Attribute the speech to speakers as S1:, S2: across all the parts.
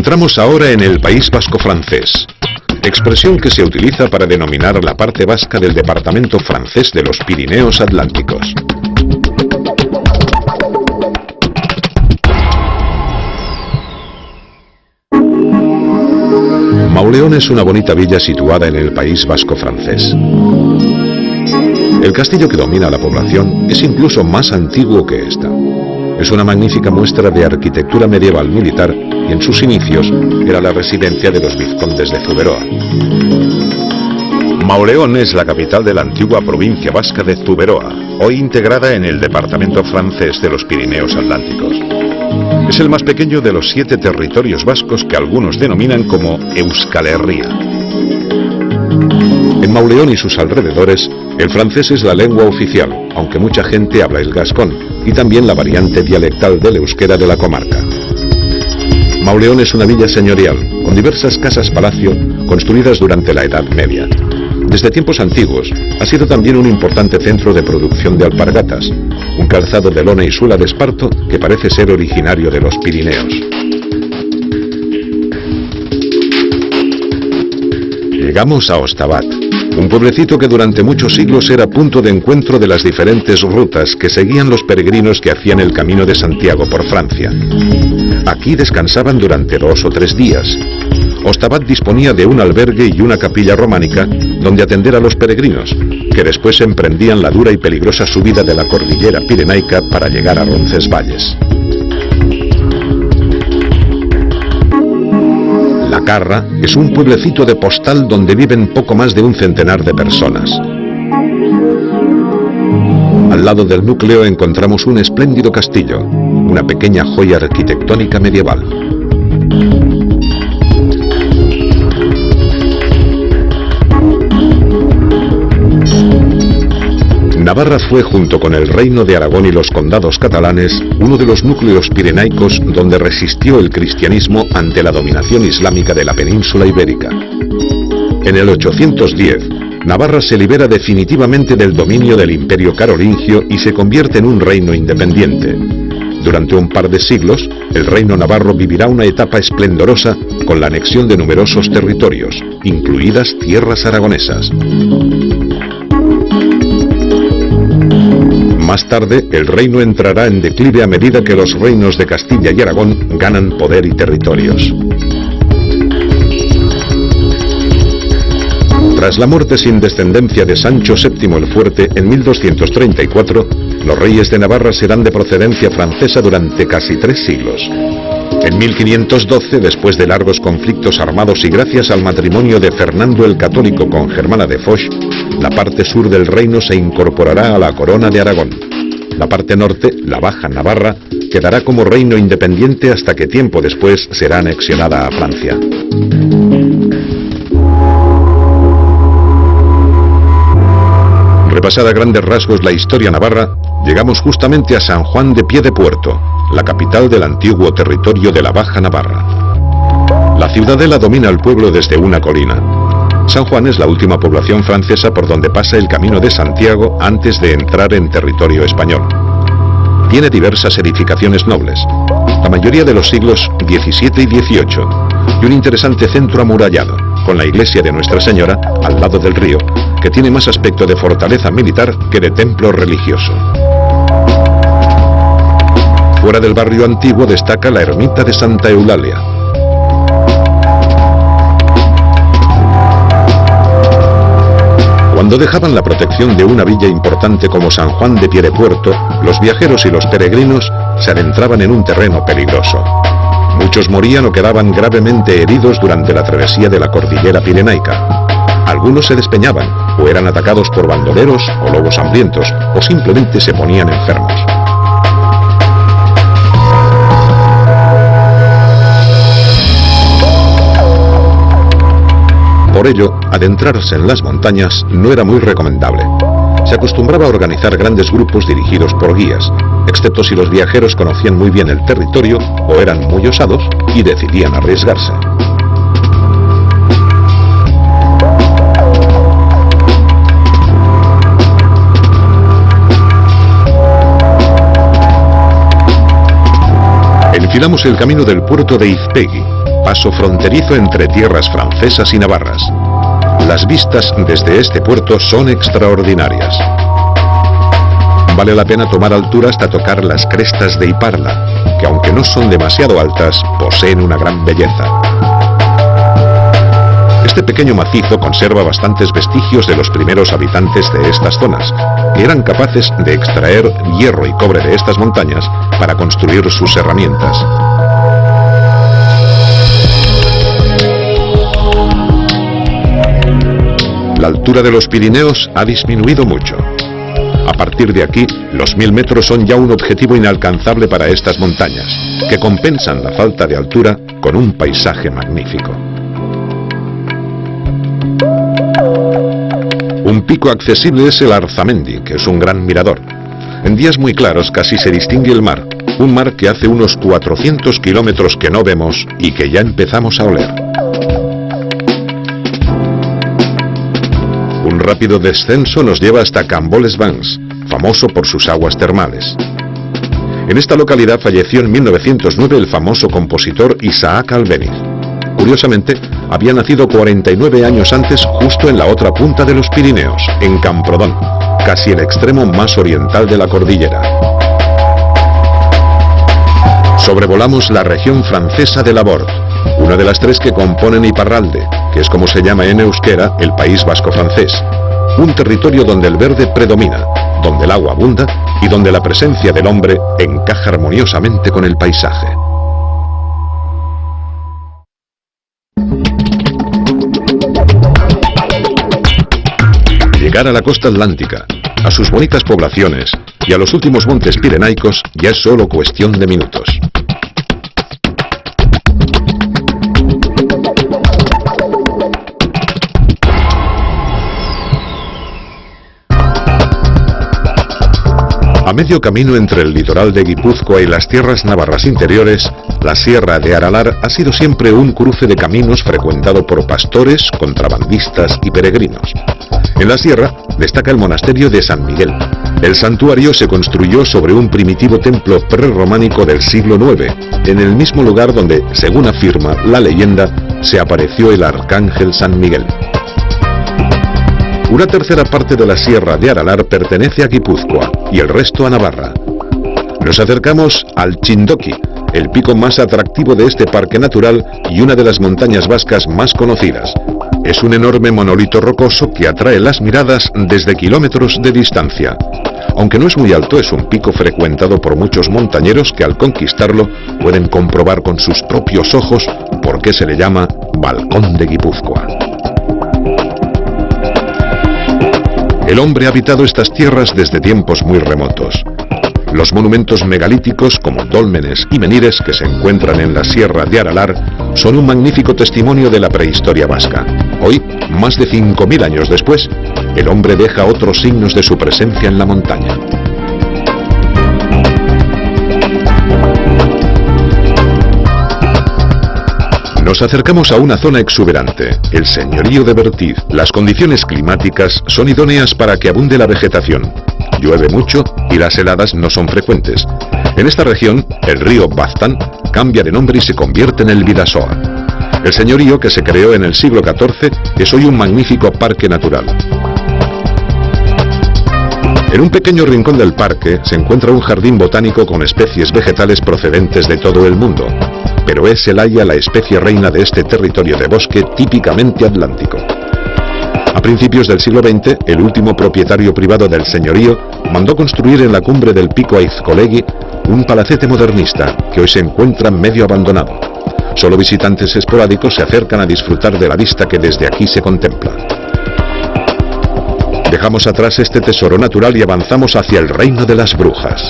S1: encontramos ahora en el País Vasco francés, expresión que se utiliza para denominar la parte vasca del departamento francés de los Pirineos Atlánticos. Mauleón es una bonita villa situada en el País Vasco francés. El castillo que domina la población es incluso más antiguo que esta. Es una magnífica muestra de arquitectura medieval militar y en sus inicios era la residencia de los vizcondes de Zuberoa. Mauleón es la capital de la antigua provincia vasca de Zuberoa, hoy integrada en el departamento francés de los Pirineos Atlánticos. Es el más pequeño de los 7 territorios vascos que algunos denominan como Euskal Herria. En Mauleón y sus alrededores, el francés es la lengua oficial, aunque mucha gente habla el gascón, y también la variante dialectal del euskera de la comarca. Mauleón es una villa señorial, con diversas casas-palacio construidas durante la Edad Media. Desde tiempos antiguos, ha sido también un importante centro de producción de alpargatas, un calzado de lona y suela de esparto que parece ser originario de los Pirineos. Llegamos a Ostabat, un pueblecito que durante muchos siglos era punto de encuentro de las diferentes rutas que seguían los peregrinos que hacían el Camino de Santiago por Francia. Aquí descansaban durante 2 o 3 días. Ostabat disponía de un albergue y una capilla románica donde atender a los peregrinos, que después emprendían la dura y peligrosa subida de la cordillera pirenaica para llegar a Roncesvalles. La Carra es un pueblecito de postal donde viven poco más de un centenar de personas. Al lado del núcleo encontramos un espléndido castillo, una pequeña joya arquitectónica medieval. Navarra fue, junto con el Reino de Aragón y los condados catalanes, uno de los núcleos pirenaicos donde resistió el cristianismo ante la dominación islámica de la península ibérica. En el 810, Navarra se libera definitivamente del dominio del Imperio carolingio y se convierte en un reino independiente. Durante un par de siglos, el reino navarro vivirá una etapa esplendorosa con la anexión de numerosos territorios, incluidas tierras aragonesas. Más tarde, el reino entrará en declive a medida que los reinos de Castilla y Aragón ganan poder y territorios. Tras la muerte sin descendencia de Sancho VII el Fuerte en 1234, los reyes de Navarra serán de procedencia francesa durante casi 3 siglos. En 1512, después de largos conflictos armados y gracias al matrimonio de Fernando el Católico con Germana de Foix, la parte sur del reino se incorporará a la corona de Aragón. La parte norte, la Baja Navarra, quedará como reino independiente hasta que tiempo después será anexionada a Francia. Repasada a grandes rasgos la historia navarra, llegamos justamente a San Juan de Piedepuerto, la capital del antiguo territorio de la Baja Navarra. La ciudadela domina el pueblo desde una colina. San Juan es la última población francesa por donde pasa el Camino de Santiago antes de entrar en territorio español. Tiene diversas edificaciones nobles, la mayoría de los siglos XVII y XVIII, y un interesante centro amurallado, con la iglesia de Nuestra Señora al lado del río, que tiene más aspecto de fortaleza militar que de templo religioso. Fuera del barrio antiguo destaca la ermita de Santa Eulalia. Cuando dejaban la protección de una villa importante como San Juan de Piedepuerto, los viajeros y los peregrinos se adentraban en un terreno peligroso. Muchos morían o quedaban gravemente heridos durante la travesía de la cordillera pirenaica. Algunos se despeñaban, o eran atacados por bandoleros o lobos hambrientos, o simplemente se ponían enfermos. Por ello, adentrarse en las montañas no era muy recomendable. Se acostumbraba a organizar grandes grupos dirigidos por guías, excepto si los viajeros conocían muy bien el territorio o eran muy osados y decidían arriesgarse. Enfilamos el camino del puerto de Izpegui, paso fronterizo entre tierras francesas y navarras. Las vistas desde este puerto son extraordinarias. Vale la pena tomar altura hasta tocar las crestas de Iparla, que aunque no son demasiado altas, poseen una gran belleza. Este pequeño macizo conserva bastantes vestigios de los primeros habitantes de estas zonas, que eran capaces de extraer hierro y cobre de estas montañas para construir sus herramientas. La altura de los Pirineos ha disminuido mucho. A partir de aquí, los 1000 metros son ya un objetivo inalcanzable para estas montañas, que compensan la falta de altura con un paisaje magnífico. Un pico accesible es el Arzamendi, que es un gran mirador. En días muy claros casi se distingue el mar, un mar que hace unos 400 kilómetros que no vemos y que ya empezamos a oler. Un rápido descenso nos lleva hasta Camboles-Vans, famoso por sus aguas termales. En esta localidad falleció en 1909 el famoso compositor Isaac Albéniz. Curiosamente, había nacido 49 años antes justo en la otra punta de los Pirineos, en Camprodón, casi el extremo más oriental de la cordillera. Sobrevolamos la región francesa de Laborde, una de las 3 que componen Iparralde, que es como se llama en euskera el País Vasco francés, un territorio donde el verde predomina, donde el agua abunda y donde la presencia del hombre encaja armoniosamente con el paisaje. Llegar a la costa atlántica, a sus bonitas poblaciones y a los últimos montes pirenaicos ya es solo cuestión de minutos. A medio camino entre el litoral de Guipúzcoa y las tierras navarras interiores, la Sierra de Aralar ha sido siempre un cruce de caminos frecuentado por pastores, contrabandistas y peregrinos. En la sierra destaca el monasterio de San Miguel. El santuario se construyó sobre un primitivo templo prerrománico del siglo IX, en el mismo lugar donde, según afirma la leyenda, se apareció el arcángel San Miguel. Una tercera parte de la Sierra de Aralar pertenece a Guipúzcoa y el resto a Navarra. Nos acercamos al Chindoki, el pico más atractivo de este parque natural y una de las montañas vascas más conocidas. Es un enorme monolito rocoso que atrae las miradas desde kilómetros de distancia. Aunque no es muy alto, es un pico frecuentado por muchos montañeros que al conquistarlo pueden comprobar con sus propios ojos por qué se le llama Balcón de Guipúzcoa. El hombre ha habitado estas tierras desde tiempos muy remotos. Los monumentos megalíticos como dólmenes y menires que se encuentran en la Sierra de Aralar son un magnífico testimonio de la prehistoria vasca. Hoy, más de 5000 años después, el hombre deja otros signos de su presencia en la montaña. Nos acercamos a una zona exuberante, el señorío de Bertiz. Las condiciones climáticas son idóneas para que abunde la vegetación. Llueve mucho y las heladas no son frecuentes. En esta región, el río Baztán cambia de nombre y se convierte en el Bidasoa. El señorío, que se creó en el siglo XIV, es hoy un magnífico parque natural. En un pequeño rincón del parque se encuentra un jardín botánico con especies vegetales procedentes de todo el mundo, pero es el haya la especie reina de este territorio de bosque típicamente atlántico. A principios del siglo XX, el último propietario privado del señorío mandó construir en la cumbre del pico Aizkolegi un palacete modernista que hoy se encuentra medio abandonado. Solo visitantes esporádicos se acercan a disfrutar de la vista que desde aquí se contempla. Dejamos atrás este tesoro natural y avanzamos hacia el reino de las brujas.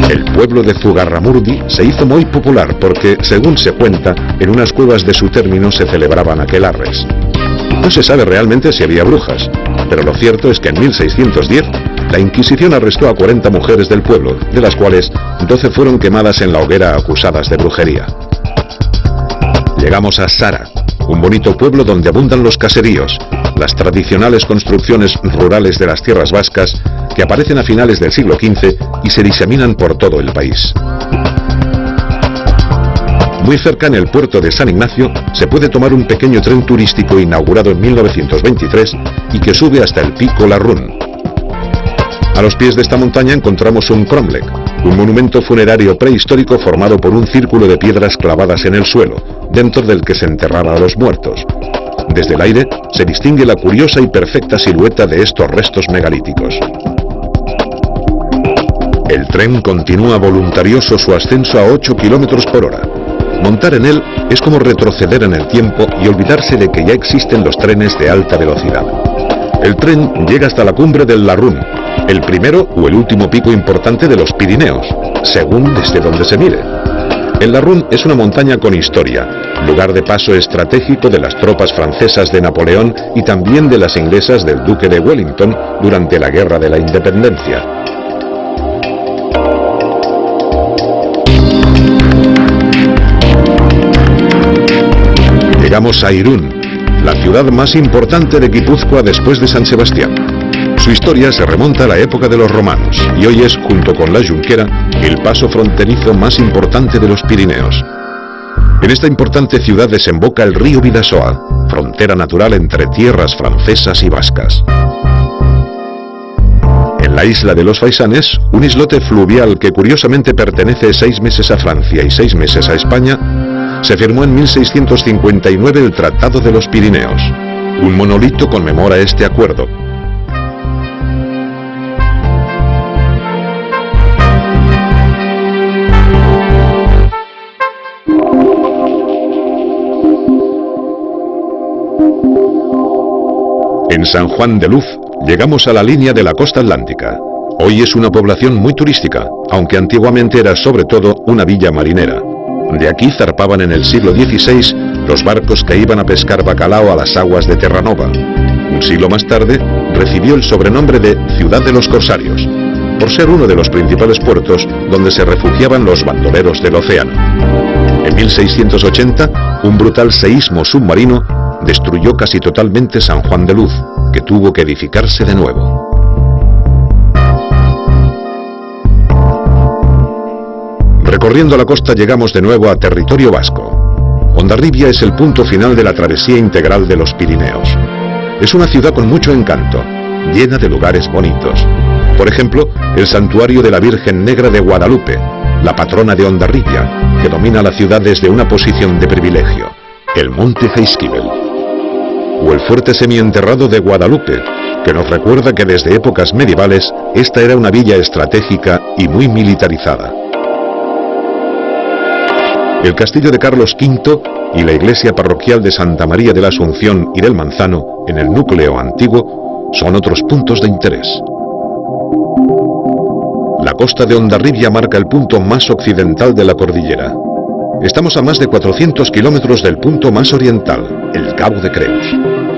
S1: El pueblo de Zugarramurdi se hizo muy popular porque, según se cuenta, en unas cuevas de su término se celebraban aquelarres. No se sabe realmente si había brujas, pero lo cierto es que en 1610 la Inquisición arrestó a 40 mujeres del pueblo, de las cuales 12 fueron quemadas en la hoguera acusadas de brujería. Llegamos a Sara, un bonito pueblo donde abundan los caseríos, las tradicionales construcciones rurales de las tierras vascas que aparecen a finales del siglo XV y se diseminan por todo el país. Muy cerca, en el puerto de San Ignacio, se puede tomar un pequeño tren turístico inaugurado en 1923 y que sube hasta el pico Larrún. A los pies de esta montaña encontramos un cromlech, un monumento funerario prehistórico formado por un círculo de piedras clavadas en el suelo, dentro del que se enterraba a los muertos. Desde el aire se distingue la curiosa y perfecta silueta de estos restos megalíticos. El tren continúa voluntarioso su ascenso a 8 km por hora. Montar en él es como retroceder en el tiempo y olvidarse de que ya existen los trenes de alta velocidad. El tren llega hasta la cumbre del Larrún, el primero o el último pico importante de los Pirineos, según desde donde se mire. El Larrún es una montaña con historia, lugar de paso estratégico de las tropas francesas de Napoleón y también de las inglesas del Duque de Wellington durante la Guerra de la Independencia. Llegamos a Irún, la ciudad más importante de Guipúzcoa después de San Sebastián. Su historia se remonta a la época de los romanos y hoy es, junto con la Junquera, el paso fronterizo más importante de los Pirineos. En esta importante ciudad desemboca el río Bidasoa, frontera natural entre tierras francesas y vascas. En la isla de los Faisanes, un islote fluvial que curiosamente pertenece 6 meses a Francia y 6 meses a España, se firmó en 1659 el Tratado de los Pirineos. Un monolito conmemora este acuerdo. En San Juan de Luz llegamos a la línea de la costa atlántica. Hoy es una población muy turística, aunque antiguamente era sobre todo una villa marinera. De aquí zarpaban en el siglo XVI los barcos que iban a pescar bacalao a las aguas de Terranova. Un siglo más tarde recibió el sobrenombre de Ciudad de los Corsarios, por ser uno de los principales puertos donde se refugiaban los bandoleros del océano. En 1680, un brutal seísmo submarino destruyó casi totalmente San Juan de Luz, que tuvo que edificarse de nuevo. Recorriendo la costa llegamos de nuevo a territorio vasco. Hondarribia es el punto final de la travesía integral de los Pirineos. Es una ciudad con mucho encanto, llena de lugares bonitos. Por ejemplo, el santuario de la Virgen Negra de Guadalupe, la patrona de Hondarribia, que domina la ciudad desde una posición de privilegio, el monte Jaizkibel. O el fuerte semienterrado de Guadalupe, que nos recuerda que desde épocas medievales esta era una villa estratégica y muy militarizada. El castillo de Carlos V y la iglesia parroquial de Santa María de la Asunción y del Manzano, en el núcleo antiguo, son otros puntos de interés. La costa de Hondarribia marca el punto más occidental de la cordillera. Estamos a más de 400 kilómetros del punto más oriental, el Cabo de Creus.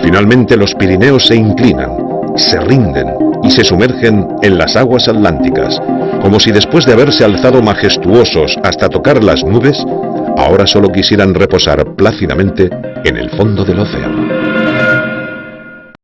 S1: Finalmente los Pirineos se inclinan, se rinden y se sumergen en las aguas atlánticas, como si después de haberse alzado majestuosos hasta tocar las nubes, ahora solo quisieran reposar plácidamente en el fondo del océano.